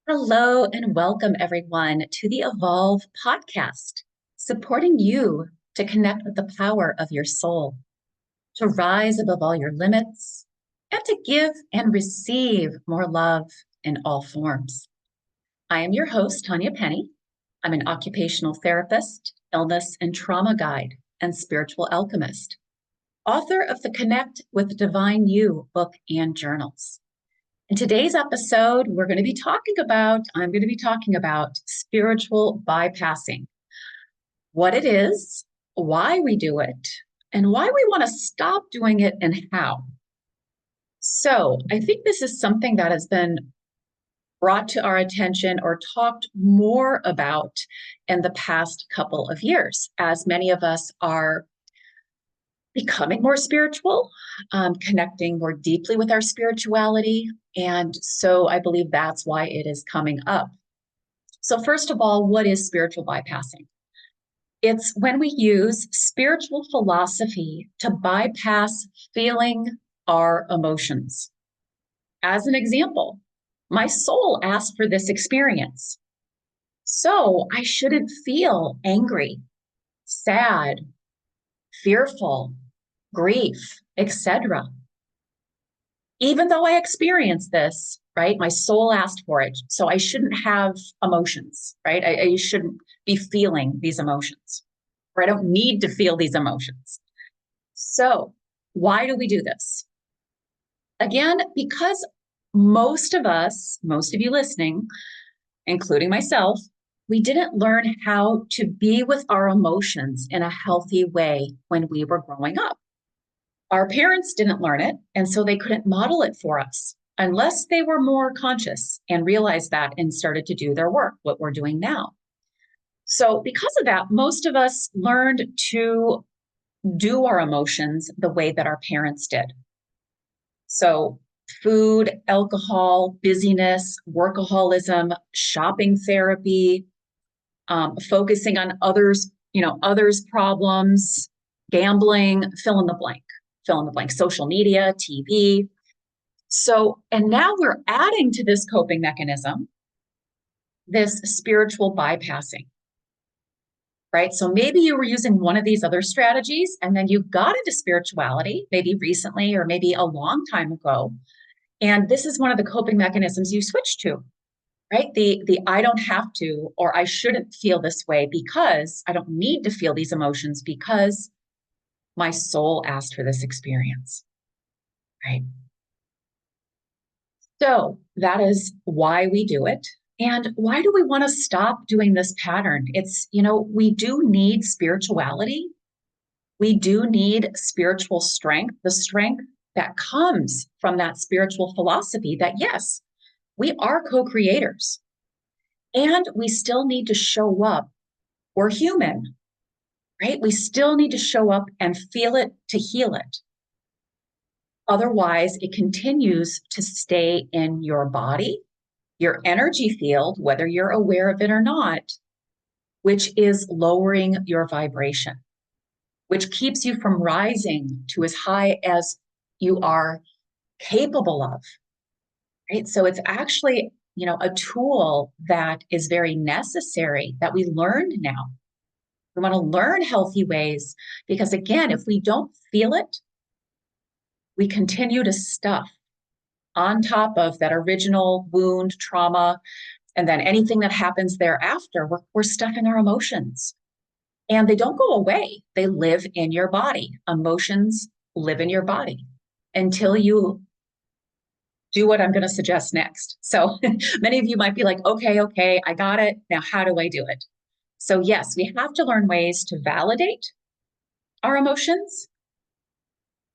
Hello and welcome everyone to the Evolve podcast, supporting you to connect with the power of your soul, to rise above all your limits, and to give and receive more love in all forms. I am your host, Tanya Penny. I'm an occupational therapist, illness and trauma guide, and spiritual alchemist, author of the Connect with Divine You book and journals. In today's episode, I'm going to be talking about spiritual bypassing, what it is, why we do it, and why we want to stop doing it and how. So I think this is something that has been brought to our attention or talked more about in the past couple of years, as many of us are becoming more spiritual, connecting more deeply with our spirituality. And so I believe that's why it is coming up. So first of all, what is spiritual bypassing? It's when we use spiritual philosophy to bypass feeling our emotions. As an example, my soul asked for this experience. So I shouldn't feel angry, sad, fearful, grief, etc. Even though I experienced this, right? My soul asked for it. So I shouldn't have emotions, right? I shouldn't be feeling these emotions, or I don't need to feel these emotions. So why do we do this? Again, because most of us, most of you listening, including myself, we didn't learn how to be with our emotions in a healthy way when we were growing up. Our parents didn't learn it, and so they couldn't model it for us unless they were more conscious and realized that and started to do their work, what we're doing now. So because of that, most of us learned to do our emotions the way that our parents did. So food, alcohol, busyness, workaholism, shopping therapy, focusing on others' problems, gambling, fill in the blank, social media, TV. So, and now we're adding to this coping mechanism, this spiritual bypassing, right? So maybe you were using one of these other strategies and then you got into spirituality, maybe recently or maybe a long time ago. And this is one of the coping mechanisms you switched to, right? The I don't have to, or I shouldn't feel this way because I don't need to feel these emotions because my soul asked for this experience, right? So that is why we do it. And why do we want to stop doing this pattern? It's, we do need spirituality. We do need spiritual strength, the strength that comes from that spiritual philosophy that, yes, we are co-creators. And we still need to show up. We're human, right? We still need to show up and feel it to heal it. Otherwise, it continues to stay in your body, your energy field, whether you're aware of it or not, which is lowering your vibration, which keeps you from rising to as high as you are capable of, right? So it's actually, a tool that is very necessary that we learned now. We want to learn healthy ways because, again, if we don't feel it, we continue to stuff on top of that original wound, trauma, and then anything that happens thereafter, we're stuffing our emotions. And they don't go away. They live in your body. Emotions live in your body until you do what I'm going to suggest next. So many of you might be like, okay, I got it. Now, how do I do it? So yes, we have to learn ways to validate our emotions,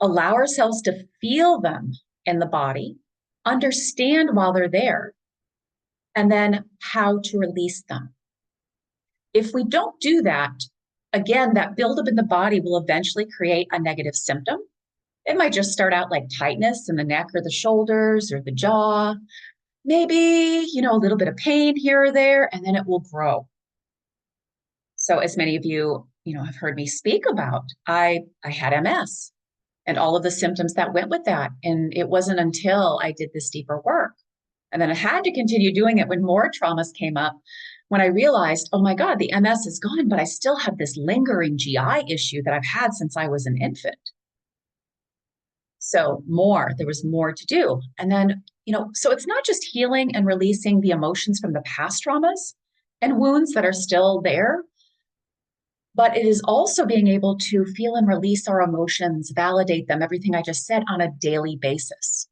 allow ourselves to feel them in the body, understand while they're there, and then how to release them. If we don't do that, again, that buildup in the body will eventually create a negative symptom. It might just start out like tightness in the neck or the shoulders or the jaw, maybe, a little bit of pain here or there, and then it will grow. So as many of you, have heard me speak about, I had MS and all of the symptoms that went with that. And it wasn't until I did this deeper work And then I had to continue doing it when more traumas came up, when I realized, oh my God, the MS is gone, but I still have this lingering GI issue that I've had since I was an infant. So there was more to do. And then, so it's not just healing and releasing the emotions from the past traumas and wounds that are still there, but it is also being able to feel and release our emotions, validate them, everything I just said, on a daily basis.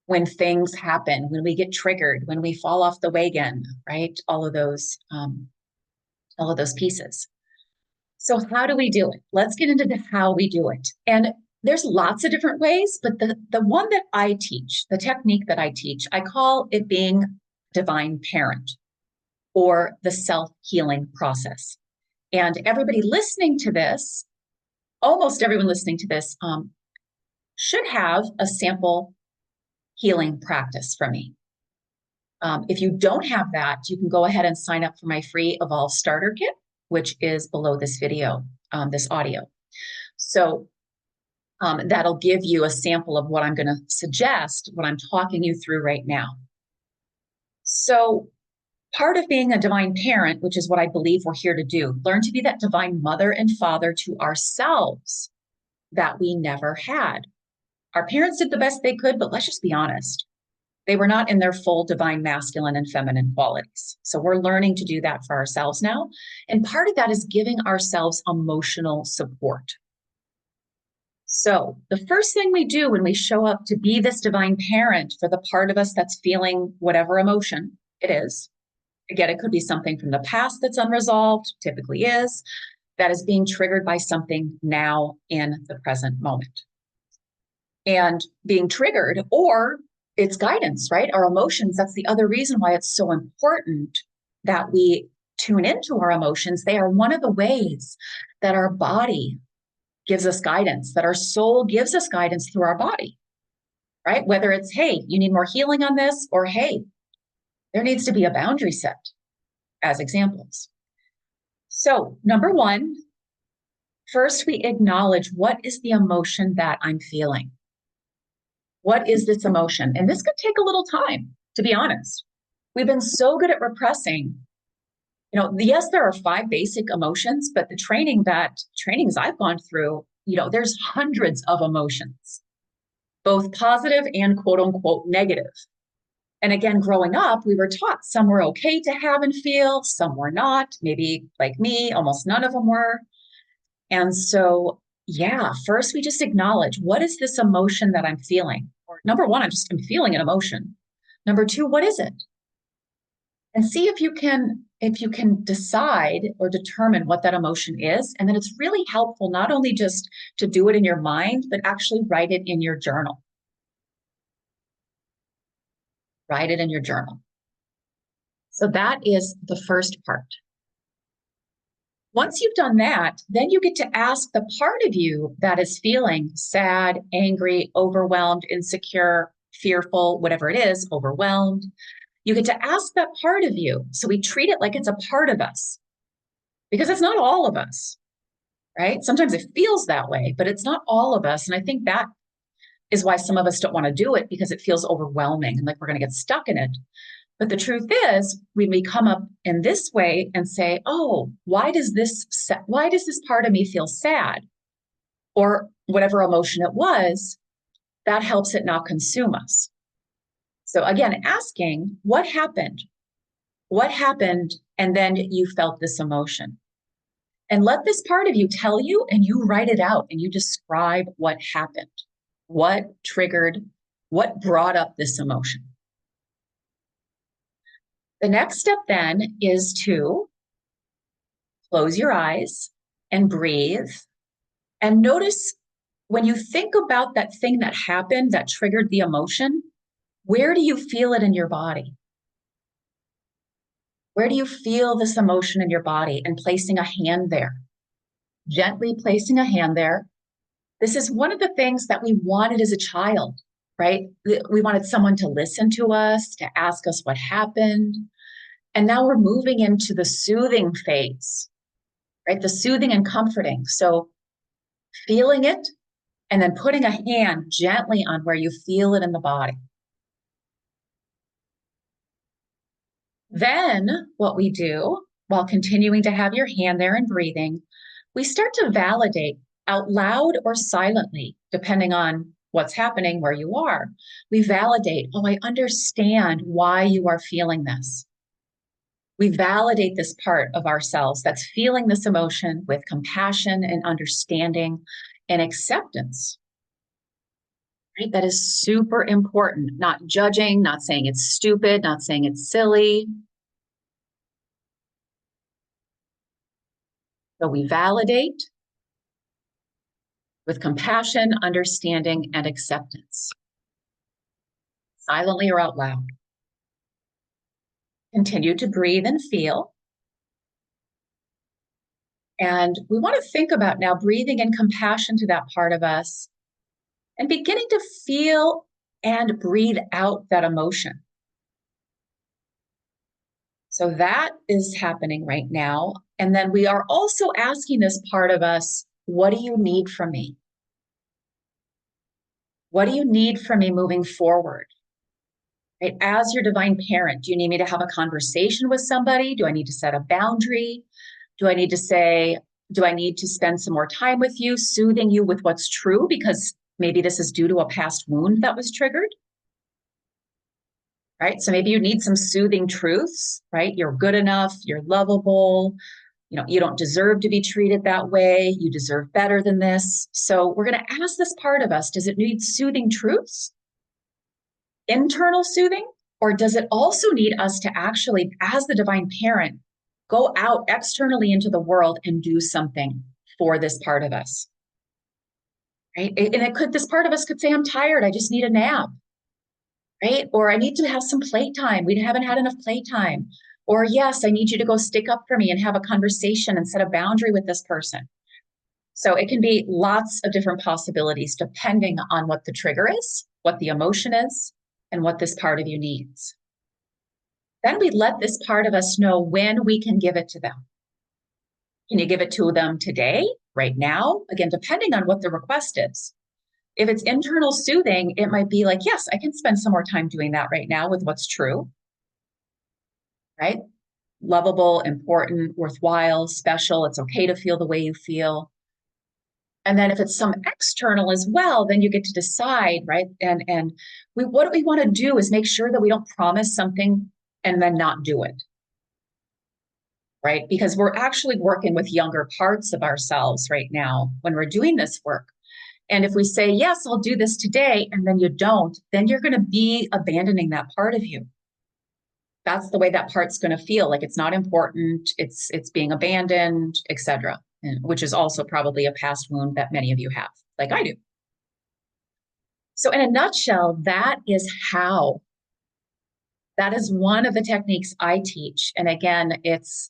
When things happen, when we get triggered, when we fall off the wagon, right? All of those pieces. So how do we do it? Let's get into how we do it. And there's lots of different ways, but the one that I teach, the technique that I teach, I call it being divine parent, or the self-healing process. And everybody listening to this, almost everyone listening to this, should have a sample healing practice from me. If you don't have that, you can go ahead and sign up for my free Evolve Starter Kit, which is below this video, this audio. So that'll give you a sample of what I'm going to suggest, what I'm talking you through right now. So part of being a divine parent, which is what I believe we're here to do, learn to be that divine mother and father to ourselves that we never had. Our parents did the best they could, but let's just be honest. They were not in their full divine masculine and feminine qualities. So we're learning to do that for ourselves now. And part of that is giving ourselves emotional support. So the first thing we do when we show up to be this divine parent for the part of us that's feeling whatever emotion it is, again, it could be something from the past that's unresolved, typically is, that is being triggered by something now in the present moment. And being triggered, or it's guidance, right? Our emotions, that's the other reason why it's so important that we tune into our emotions. They are one of the ways that our body gives us guidance, that our soul gives us guidance through our body, right? Whether it's, hey, you need more healing on this, or hey, there needs to be a boundary set, as examples. So number one, first we acknowledge, what is the emotion that I'm feeling? What is this emotion? And this could take a little time, to be honest. We've been so good at repressing. Yes, there are 5 basic emotions, but the trainings I've gone through, there's hundreds of emotions, both positive and quote unquote negative. And again, growing up, we were taught some were okay to have and feel, some were not. Maybe like me, almost none of them were. And so, first we just acknowledge, what is this emotion that I'm feeling? Or number one, I'm feeling an emotion. Number 2, what is it? And see if you can decide or determine what that emotion is. And then it's really helpful not only just to do it in your mind, but actually write it in your journal. Write it in your journal. So that is the first part. Once you've done that, then you get to ask the part of you that is feeling sad, angry, overwhelmed, insecure, fearful, whatever it is, overwhelmed. You get to ask that part of you. So we treat it like it's a part of us, because it's not all of us, right? Sometimes it feels that way, but it's not all of us. And I think that is why some of us don't want to do it, because it feels overwhelming and like we're going to get stuck in it. But the truth is, when we come up in this way and say, oh, why does this part of me feel sad? Or whatever emotion it was, that helps it not consume us. So again, asking, what happened? What happened? And then you felt this emotion. And let this part of you tell you, and you write it out and you describe what happened, what triggered, what brought up this emotion. The next step then is to close your eyes and breathe, and notice when you think about that thing that happened that triggered the emotion, where do you feel it in your body? Where do you feel this emotion in your body? And placing a hand there, gently placing a hand there. This is one of the things that we wanted as a child, right? We wanted someone to listen to us, to ask us what happened. And now we're moving into the soothing phase, right? The soothing and comforting. So feeling it and then putting a hand gently on where you feel it in the body. Then what we do while continuing to have your hand there and breathing, we start to validate out loud or silently, depending on what's happening where you are. We validate, oh, I understand why you are feeling this. We validate this part of ourselves that's feeling this emotion with compassion and understanding and acceptance. Right? That is super important. Not judging, not saying it's stupid, not saying it's silly. So we validate with compassion, understanding, and acceptance, silently or out loud. Continue to breathe and feel. And we want to think about now breathing in compassion to that part of us and beginning to feel and breathe out that emotion. So that is happening right now. And then we are also asking this part of us, what do you need from me? What do you need from me moving forward? Right? As your divine parent, do you need me to have a conversation with somebody? Do I need to set a boundary? Do I need to say, do I need to spend some more time with you, soothing you with what's true? Because maybe this is due to a past wound that was triggered. Right? So maybe you need some soothing truths, right? You're good enough, you're lovable, you don't deserve to be treated that way. You deserve better than this. So we're going to ask this part of us, does it need soothing truths? Internal soothing? Or does it also need us to actually, as the divine parent, go out externally into the world and do something for this part of us? Right? And this part of us could say, I'm tired, I just need a nap. Right? Or I need to have some playtime. We haven't had enough playtime. Or yes, I need you to go stick up for me and have a conversation and set a boundary with this person. So it can be lots of different possibilities depending on what the trigger is, what the emotion is, and what this part of you needs. Then we let this part of us know when we can give it to them. Can you give it to them today, right now? Again, depending on what the request is. If it's internal soothing, it might be like, yes, I can spend some more time doing that right now with what's true, right? Lovable, important, worthwhile, special. It's okay to feel the way you feel. And then if it's some external as well, then you get to decide, right? And what we want to do is make sure that we don't promise something and then not do it, right? Because we're actually working with younger parts of ourselves right now when we're doing this work. And if we say, yes, I'll do this today, and then you don't, then you're going to be abandoning that part of you. That's the way that part's going to feel, like it's not important, it's being abandoned, etc., which is also probably a past wound that many of you have, like I do. So in a nutshell, that is how. That is one of the techniques I teach. And again, it's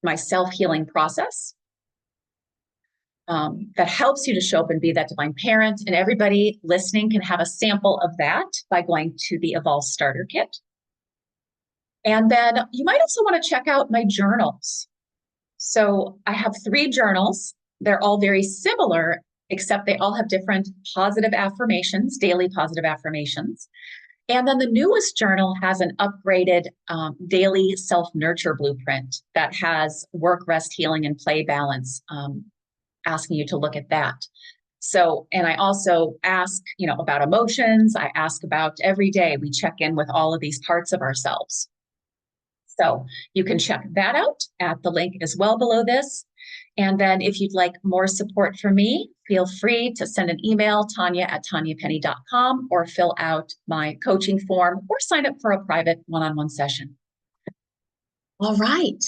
my self-healing process. That helps you to show up and be that divine parent. And everybody listening can have a sample of that by going to the Evolve Starter Kit. And then you might also want to check out my journals. So I have 3 journals. They're all very similar, except they all have different positive affirmations, daily positive affirmations. And then the newest journal has an upgraded daily self-nurture blueprint that has work, rest, healing, and play balance, asking you to look at that. So, and I also ask, about emotions. I ask about every day. We check in with all of these parts of ourselves. So you can check that out at the link as well below this. And then if you'd like more support from me, feel free to send an email, tanya@tanyapenny.com, or fill out my coaching form or sign up for a private one-on-one session. All right.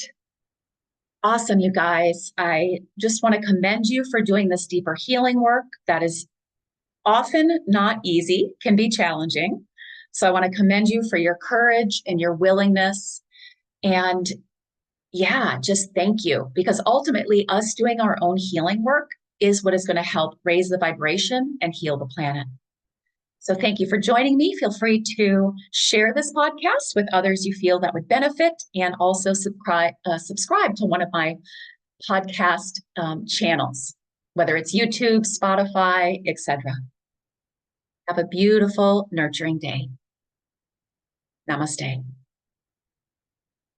Awesome, you guys. I just want to commend you for doing this deeper healing work. That is often not easy, can be challenging. So I want to commend you for your courage and your willingness. And yeah, just thank you, because ultimately us doing our own healing work is what is going to help raise the vibration and heal the planet. So thank you for joining me. Feel free to share this podcast with others you feel that would benefit, and also subscribe to one of my podcast channels, whether it's YouTube, Spotify, etc. Have a beautiful, nurturing day. Namaste.